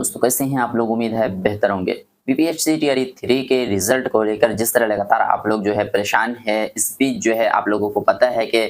दोस्तों कैसे हैं आप लोग। उम्मीद है बेहतर होंगे। बीपीएससी टीआरई 3 के रिजल्ट को लेकर जिस तरह लगातार आप लोग जो है परेशान है, इस बीच जो है आप लोगों को पता है कि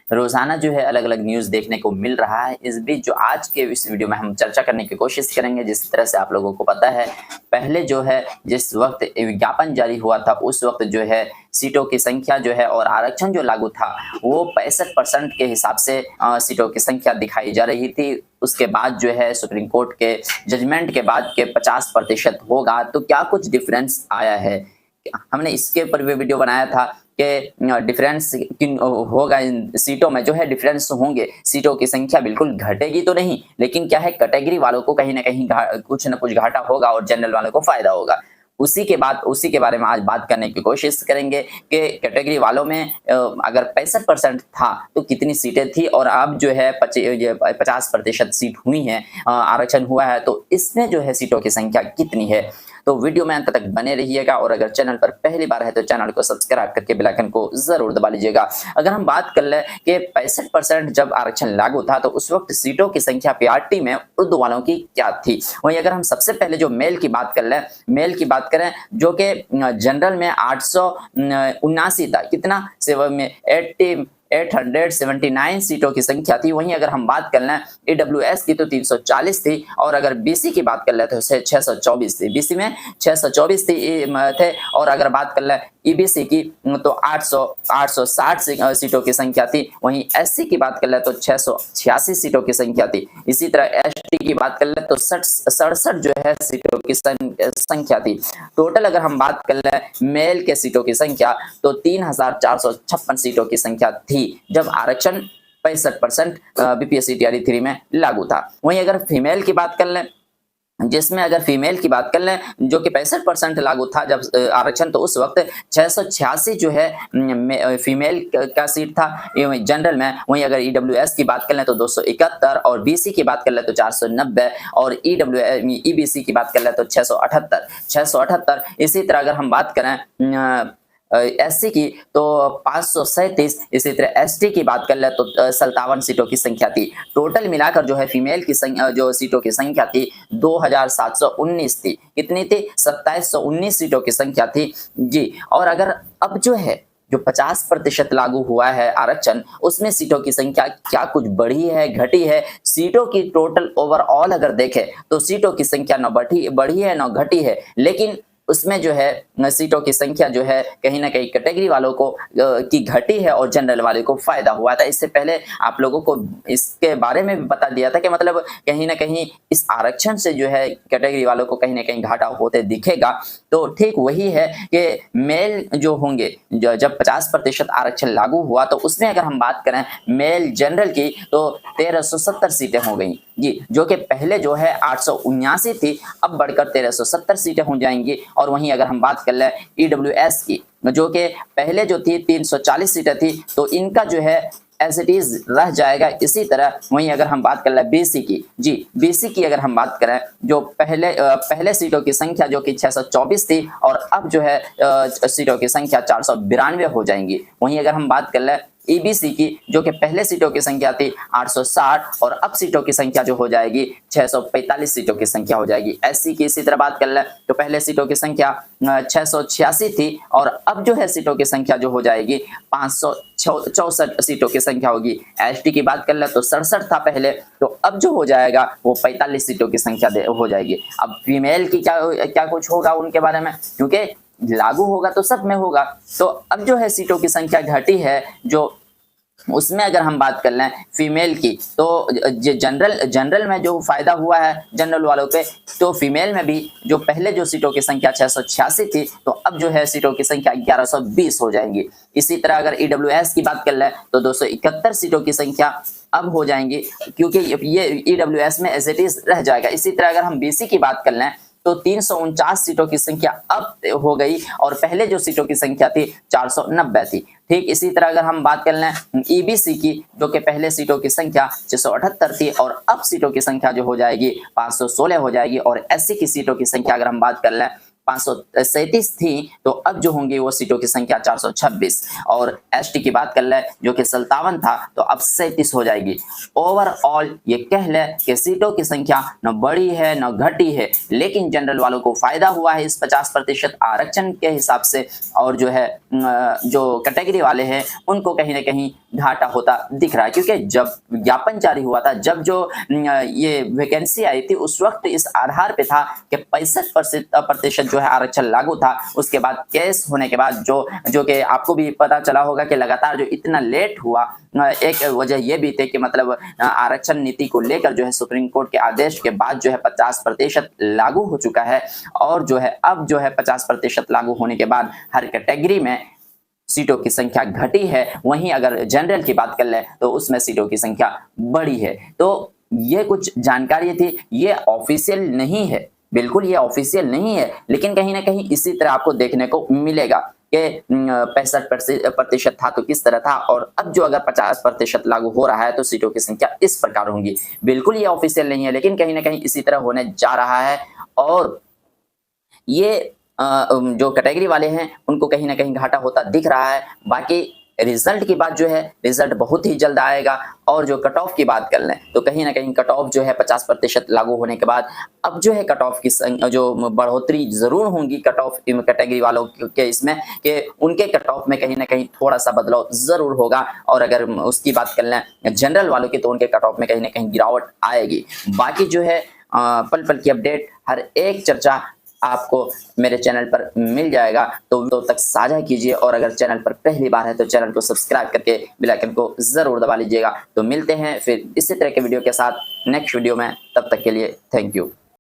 रोजाना जो है अलग अलग न्यूज देखने को मिल रहा है। इस बीच जो आज के इस वीडियो में हम चर्चा करने की कोशिश करेंगे, जिस तरह से आप लोगों को पता है पहले जो है जिस वक्त विज्ञापन जारी हुआ था उस वक्त जो है सीटों की संख्या जो है और आरक्षण जो लागू था वो 65% के हिसाब से सीटों की संख्या दिखाई जा रही थी। उसके बाद जो है सुप्रीम कोर्ट के जजमेंट के बाद के 50% होगा। तो क्या कुछ डिफरेंस आया है, हमने इसके ऊपर भी वीडियो बनाया था कि डिफरेंस होगा इन सीटों में, जो है डिफरेंस होंगे। सीटों की संख्या बिल्कुल घटेगी तो नहीं, लेकिन क्या है कैटेगरी वालों को कहीं ना कहीं कुछ ना कुछ घाटा होगा और जनरल वालों को फायदा होगा। उसी के बारे में आज बात करने की कोशिश करेंगे कि कैटेगरी वालों में अगर 65% था तो कितनी सीटें थी और अब जो है 50% सीट हुई हैं, आरक्षण हुआ है, तो इसमें जो है सीटों की संख्या कितनी है। तो वीडियो में अंत तक बने रहिएगा और अगर चैनल पर पहली बार है तो चैनल को सब्सक्राइब करके बेल आइकन को जरूर दबा लीजिएगा। अगर हम बात कर ले कि 65% जब आरक्षण लागू था तो उस वक्त सीटों की संख्या पीआरटी में उर्दू वालों की क्या थी। वहीं अगर हम सबसे पहले जो मेल की बात कर ले, मेल की बात करें जो कि जनरल में 879 था, कितना सेवा में 879 सीटों की संख्या थी। वहीं अगर हम बात कर लें ईडब्ल्यूएस की तो 340 थी और अगर बीसी की बात कर ले तो 624 थी। बीसी में 624 थे और अगर बात कर ले ईबीसी की तो 860 सीटों की संख्या थी। वहीं एससी की बात कर ले तो 686 सीटों की संख्या थी। इसी तरह एसटी की बात कर ले तो 67 जो है सीटों की संख्या थी। टोटल अगर हम बात कर ले मेल के सीटों की संख्या तो 3456 सीटों की संख्या थी जब आरक्षण 65% बीपीएससी टीआरई 3 में लागू था। वहीं अगर फीमेल की बात कर लें, जिसमें अगर फीमेल की बात कर लें जो कि 65% लागू था जब आरक्षण, तो उस वक्त 686 जो है फीमेल का सीट था जनरल में। वहीं अगर ईडब्ल्यूएस की बात कर लें तो 271 और बीसी की बात कर लें तो 490 और ईबीसी की बात कर लें तो 678। इसी तरह अगर हम बात करें एससी की तो 537। इसी तरह एसटी की बात कर ले तो 57 सीटों की संख्या थी। टोटल मिलाकर जो है फीमेल की जो सीटों की संख्या थी 2719 थी। कितनी थी? 2719 सीटों की संख्या थी जी। और अगर अब जो है जो 50% लागू हुआ है आरक्षण, उसमें सीटों की संख्या क्या कुछ बढ़ी है घटी है? सीटों की टोटल ओवरऑल अगर देखें तो सीटों की संख्या न बढ़ी है न घटी है, लेकिन उसमें जो है सीटों की संख्या जो है कहीं ना कहीं कैटेगरी वालों को की घटी है और जनरल वाले को फायदा हुआ था। इससे पहले आप लोगों को इसके बारे में भी बता दिया था कि मतलब कहीं ना कहीं इस आरक्षण से जो है कैटेगरी वालों को कहीं ना कहीं घाटा होते दिखेगा। तो ठीक वही है कि मेल जो होंगे जब 50% आरक्षण लागू हुआ तो उसमें अगर हम बात करें मेल जनरल की तो 1370 सीटें हो गई जी, जो कि पहले जो है 879 थी, अब बढ़कर 1370 सीटें हो जाएंगी। और वहीं अगर हम बात कर ले ईडब्ल्यूएस की जो कि पहले जो थी 340 सीटें थी, तो इनका जो है एज इट इज रह जाएगा इसी तरह। वहीं अगर हम बात कर ले बीसी की जी, बीसी की अगर हम बात करें जो पहले सीटों की संख्या जो कि 624 थी और अब जो है सीटों की संख्या 492 हो जाएंगी। वहीं अगर हम बात कर ले ईबीसी की जो कि पहले सीटों की संख्या थी 860 और अब सीटों की संख्या जो हो जाएगी 645 सीटों की संख्या हो जाएगी। एससी की इसी तरह बात कर ले तो पहले सीटों की संख्या 686 थी और अब जो है सीटों की संख्या जो हो जाएगी 564 सीटों की संख्या होगी। एसटी की बात कर ले तो 67 था पहले, तो अब जो हो जाएगा वो 45 सीटों की संख्या हो जाएगी। अब फीमेल की क्या कुछ होगा उनके बारे में, क्योंकि लागू होगा तो सब में होगा। तो अब जो है सीटों की संख्या घटी है, जो उसमें अगर हम बात कर लें फीमेल की तो जनरल में जो फायदा हुआ है जनरल वालों पे, तो फीमेल में भी जो पहले जो सीटों की संख्या 686 थी तो अब जो है सीटों की संख्या 1120 हो जाएंगी। इसी तरह अगर ईडब्ल्यूएस की बात कर लें तो 271 सीटों की संख्या अब हो जाएंगी, क्योंकि ये ईडब्ल्यूएस में एज इट इज रह जाएगा। इसी तरह अगर हम बीसी की बात कर लें तो 349 सीटों की संख्या अब हो गई और पहले जो सीटों की संख्या थी 490 थी। ठीक इसी तरह अगर हम बात कर लें ईबीसी की जो कि पहले सीटों की संख्या 678 थी और अब सीटों की संख्या जो हो जाएगी 516 हो जाएगी। और एससी की सीटों की संख्या अगर हम बात कर लें 537 थी, तो अब जो होंगी वो सीटों की संख्या 426। और एसटी की बात कर ले जो कि 57 था, तो अब 37 हो जाएगी। ओवरऑल ये कह ले कि सीटों की संख्या न बढ़ी है न घटी है, लेकिन जनरल वालों को फायदा हुआ है इस 50% आरक्षण के हिसाब से, और जो है जो कैटेगरी वाले हैं उनको कहीं ना कहीं घाटा होता दिख रहा है। क्योंकि जब ज्ञापन जारी हुआ था, जब जो ये वैकेंसी आई थी, उस वक्त इस आधार पे था कि 65% जो है आरक्षण लागू था। उसके बाद केस होने के बाद जो कि आपको भी पता चला होगा कि लगातार जो इतना लेट हुआ, एक वजह यह भी थी कि मतलब आरक्षण नीति को लेकर जो है सुप्रीम कोर्ट के आदेश के बाद जो है 50% लागू हो चुका है, और जो है अब जो है 50% लागू होने के बाद हर कैटेगरी में सीटों की संख्या घटी है। वहीं अगर जनरल की बात कर ले तो उसमें सीटों की संख्या बढ़ी है। तो ये कुछ जानकारी थी, ये ऑफिशियल नहीं है, बिल्कुल ये ऑफिशियल नहीं है, लेकिन कहीं ना कहीं इसी तरह आपको देखने को मिलेगा कि 65% था तो किस तरह था, और अब जो अगर 50% लागू हो रहा है तो सीटों की संख्या इस प्रकार होंगी। बिल्कुल ये ऑफिशियल नहीं है, लेकिन कहीं ना कहीं इसी तरह होने जा रहा है। और ये जो कैटेगरी वाले हैं उनको कहीं ना कहीं घाटा होता दिख रहा है। बाकी रिजल्ट की बात जो है, रिजल्ट बहुत ही जल्द आएगा। और जो कट ऑफ की बात कर लें तो कहीं ना कहीं कट ऑफ जो है 50% लागू होने के बाद अब जो है कट ऑफ की जो बढ़ोतरी जरूर होंगी कट ऑफ कैटेगरी वालों के इसमें, कि उनके कट ऑफ में कहीं ना कहीं थोड़ा सा बदलाव जरूर होगा। और अगर उसकी बात कर लें जनरल वालों की तो उनके कट ऑफ में कहीं ना कहीं गिरावट आएगी। बाकी जो है पल पल की अपडेट, हर एक चर्चा आपको मेरे चैनल पर मिल जाएगा, तो तक साझा कीजिए। और अगर चैनल पर पहली बार है तो चैनल को सब्सक्राइब करके बेल आइकन को जरूर दबा लीजिएगा। तो मिलते हैं फिर इसी तरह के वीडियो के साथ नेक्स्ट वीडियो में, तब तक के लिए थैंक यू।